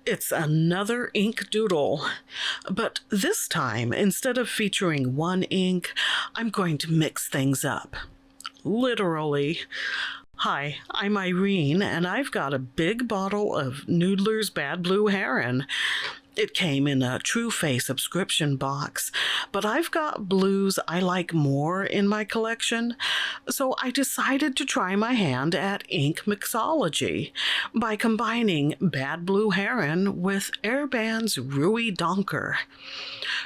It's another ink doodle, but this time, instead of featuring one ink, I'm going to mix things up. Literally. Hi, I'm Irene, and I've got a big bottle of Noodler's Bad Blue Heron. It came in a True Face subscription box, but I've got blues I like more in my collection, so I decided to try my hand at ink mixology by combining Bad Blue Heron with Airband's Ruy Donker.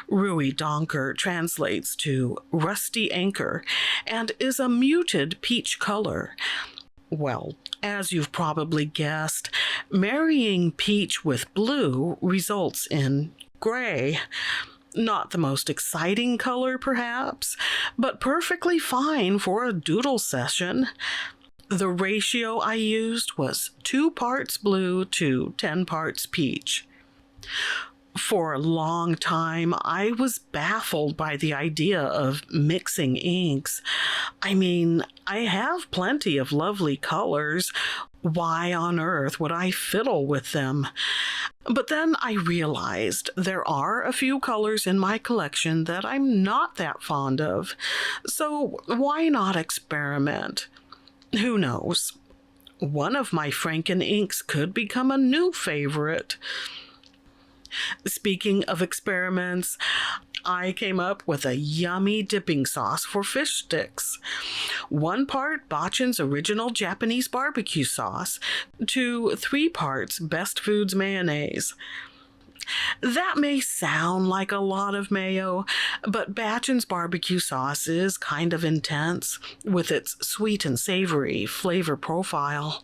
Ruy Donker translates to rusty anchor and is a muted peach color. Well, as you've probably guessed, marrying peach with blue results in gray. Not the most exciting color, perhaps, but perfectly fine for a doodle session. The ratio I used was 2 parts blue to 10 parts peach. For a long time, I was baffled by the idea of mixing inks. I mean, I have plenty of lovely colors. Why on earth would I fiddle with them? But then I realized there are a few colors in my collection that I'm not that fond of. So why not experiment? Who knows? One of my Franken-Inks could become a new favorite. Speaking of experiments, I came up with a yummy dipping sauce for fish sticks. 1 part Bachan's original Japanese barbecue sauce to 3 parts Best Foods mayonnaise. That may sound like a lot of mayo, but Bachan's barbecue sauce is kind of intense with its sweet and savory flavor profile.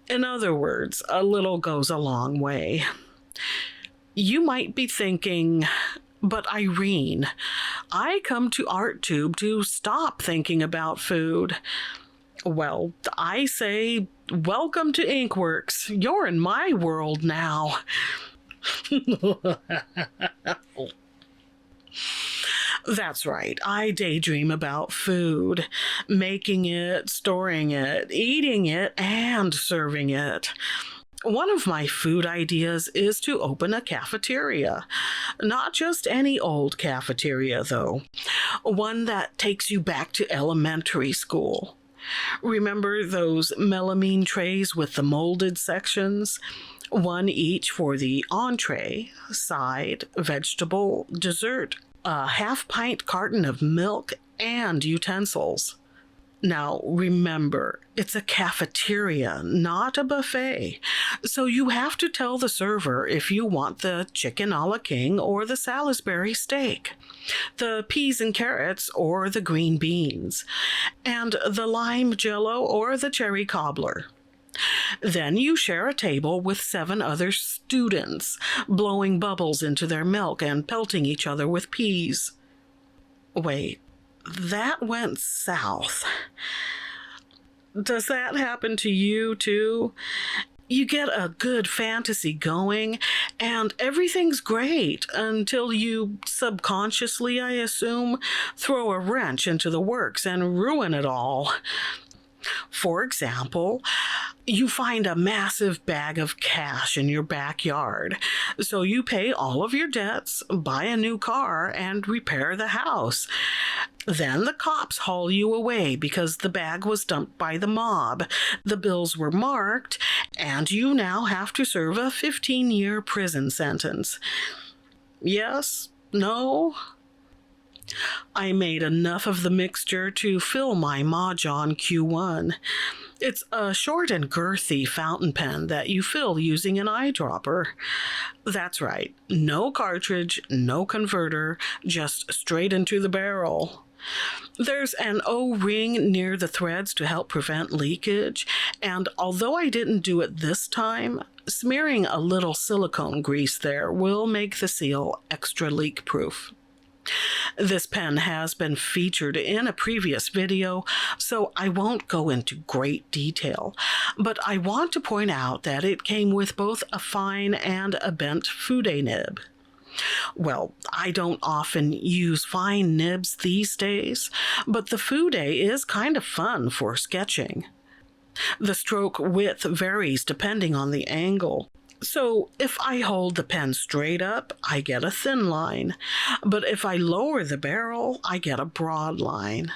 In other words, a little goes a long way. You might be thinking, but Irene, I come to ArtTube to stop thinking about food. Well, I say, welcome to Inkworks. You're in my world now. That's right, I daydream about food, making it, storing it, eating it, and serving it. One of my food ideas is to open a cafeteria. Not just any old cafeteria, though. One that takes you back to elementary school. Remember those melamine trays with the molded sections? 1 each for the entree, side, vegetable, dessert, a half-pint carton of milk, and utensils. Now, remember, it's a cafeteria, not a buffet, so you have to tell the server if you want the chicken a la king or the Salisbury steak, the peas and carrots or the green beans, and the lime jello or the cherry cobbler. Then you share a table with 7 other students, blowing bubbles into their milk and pelting each other with peas. Wait. That went south. Does that happen to you, too? You get a good fantasy going, and everything's great until you subconsciously, I assume, throw a wrench into the works and ruin it all. For example, you find a massive bag of cash in your backyard, so you pay all of your debts, buy a new car, and repair the house. Then the cops haul you away because the bag was dumped by the mob, the bills were marked, and you now have to serve a 15-year prison sentence. Yes? No? I made enough of the mixture to fill my Mahjong Q1. It's a short and girthy fountain pen that you fill using an eyedropper. That's right, no cartridge, no converter, just straight into the barrel. There's an O-ring near the threads to help prevent leakage, and although I didn't do it this time, smearing a little silicone grease there will make the seal extra leak-proof. This pen has been featured in a previous video, so I won't go into great detail, but I want to point out that it came with both a fine and a bent fude nib. Well, I don't often use fine nibs these days, but the fude is kind of fun for sketching. The stroke width varies depending on the angle. So if I hold the pen straight up, I get a thin line. But if I lower the barrel, I get a broad line.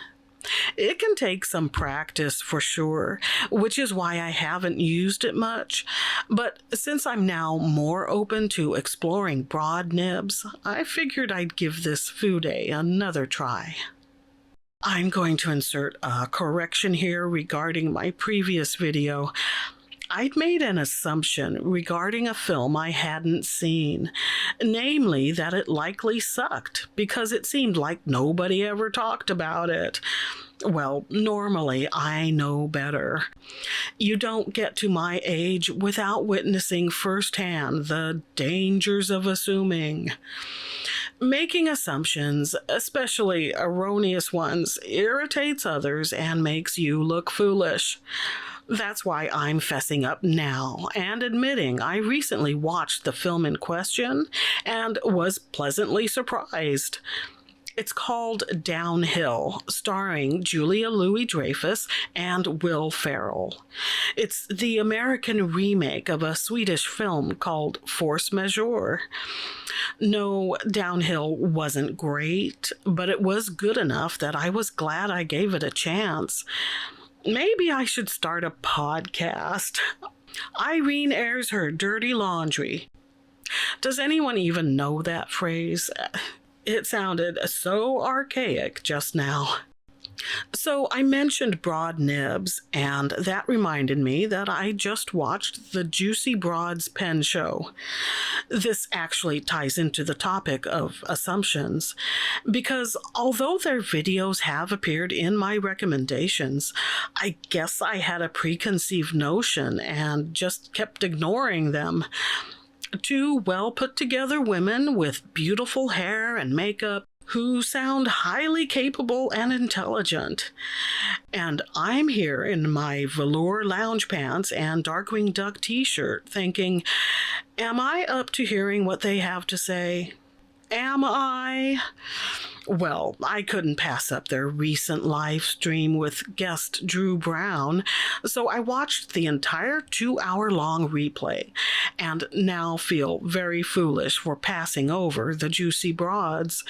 It can take some practice for sure, which is why I haven't used it much. But since I'm now more open to exploring broad nibs, I figured I'd give this fude another try. I'm going to insert a correction here regarding my previous video. I'd made an assumption regarding a film I hadn't seen, namely that it likely sucked because it seemed like nobody ever talked about it. Well, normally I know better. You don't get to my age without witnessing firsthand the dangers of assuming. Making assumptions, especially erroneous ones, irritates others and makes you look foolish. That's why I'm fessing up now and admitting I recently watched the film in question and was pleasantly surprised. It's called Downhill, starring Julia Louis-Dreyfus and Will Ferrell. It's the American remake of a Swedish film called Force Majeure. No, Downhill wasn't great, but it was good enough that I was glad I gave it a chance. Maybe I should start a podcast. Irene airs her dirty laundry. Does anyone even know that phrase? It sounded so archaic just now. So I mentioned broad nibs, and that reminded me that I just watched the Juicy Broads pen show. This actually ties into the topic of assumptions, because although their videos have appeared in my recommendations, I guess I had a preconceived notion and just kept ignoring them. Two well-put-together women with beautiful hair and makeup who sound highly capable and intelligent. And I'm here in my velour lounge pants and Darkwing Duck t-shirt thinking, am I up to hearing what they have to say? Am I? Well, I couldn't pass up their recent live stream with guest Drew Brown, so I watched the entire 2-hour-long replay, and now feel very foolish for passing over the Juicy Broads,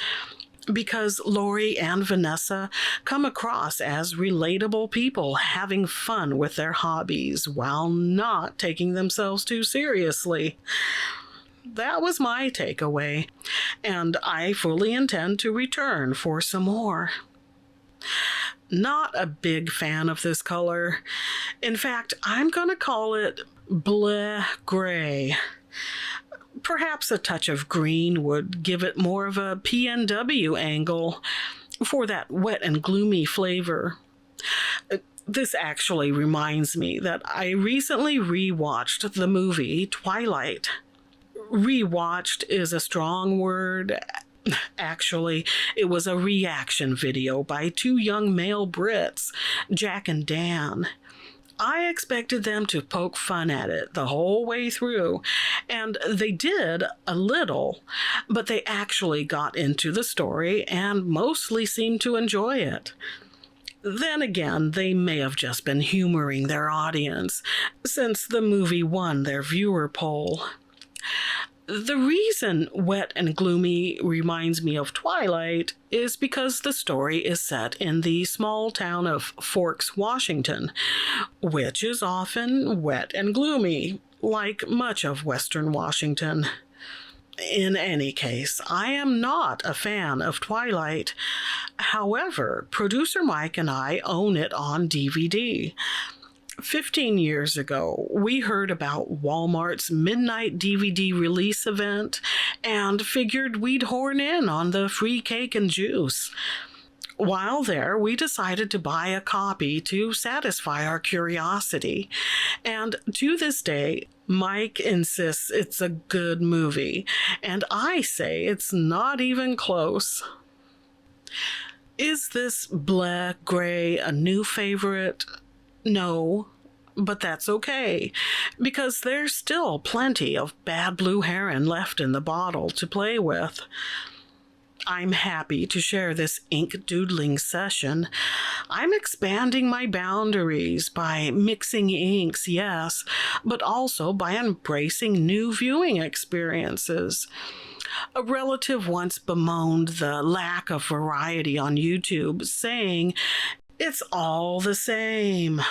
because Lori and Vanessa come across as relatable people having fun with their hobbies while not taking themselves too seriously. That was my takeaway, and I fully intend to return for some more. Not a big fan of this color. In fact, I'm going to call it Bleh Gray. Perhaps a touch of green would give it more of a PNW angle for that wet and gloomy flavor. This actually reminds me that I recently rewatched the movie Twilight. Rewatched is a strong word. Actually, it was a reaction video by two young male Brits, Jack and Dan. I expected them to poke fun at it the whole way through, and they did a little, but they actually got into the story and mostly seemed to enjoy it. Then again, they may have just been humoring their audience, since the movie won their viewer poll. The reason wet and gloomy reminds me of Twilight is because the story is set in the small town of Forks, Washington, which is often wet and gloomy, like much of Western Washington. In any case, I am not a fan of Twilight. However, producer Mike and I own it on DVD. 15 years ago, we heard about Walmart's midnight DVD release event and figured we'd horn in on the free cake and juice. While there, we decided to buy a copy to satisfy our curiosity, and to this day, Mike insists it's a good movie, and I say it's not even close. Is this Bleh Gray a new favorite? No, but that's okay, because there's still plenty of bad blue heron left in the bottle to play with. I'm happy to share this ink doodling session. I'm expanding my boundaries by mixing inks, yes, but also by embracing new viewing experiences. A relative once bemoaned the lack of variety on YouTube, saying, "It's all the same."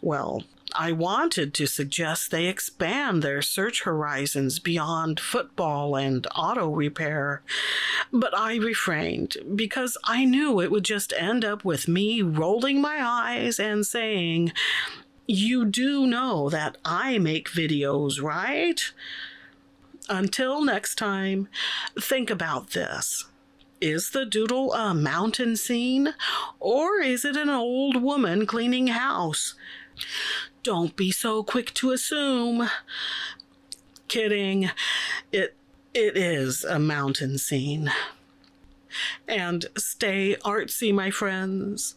Well, I wanted to suggest they expand their search horizons beyond football and auto repair, but I refrained because I knew it would just end up with me rolling my eyes and saying, "You do know that I make videos, right?" Until next time, think about this. Is the doodle a mountain scene, or is it an old woman cleaning house? Don't be so quick to assume. Kidding. It is a mountain scene. And stay artsy, my friends.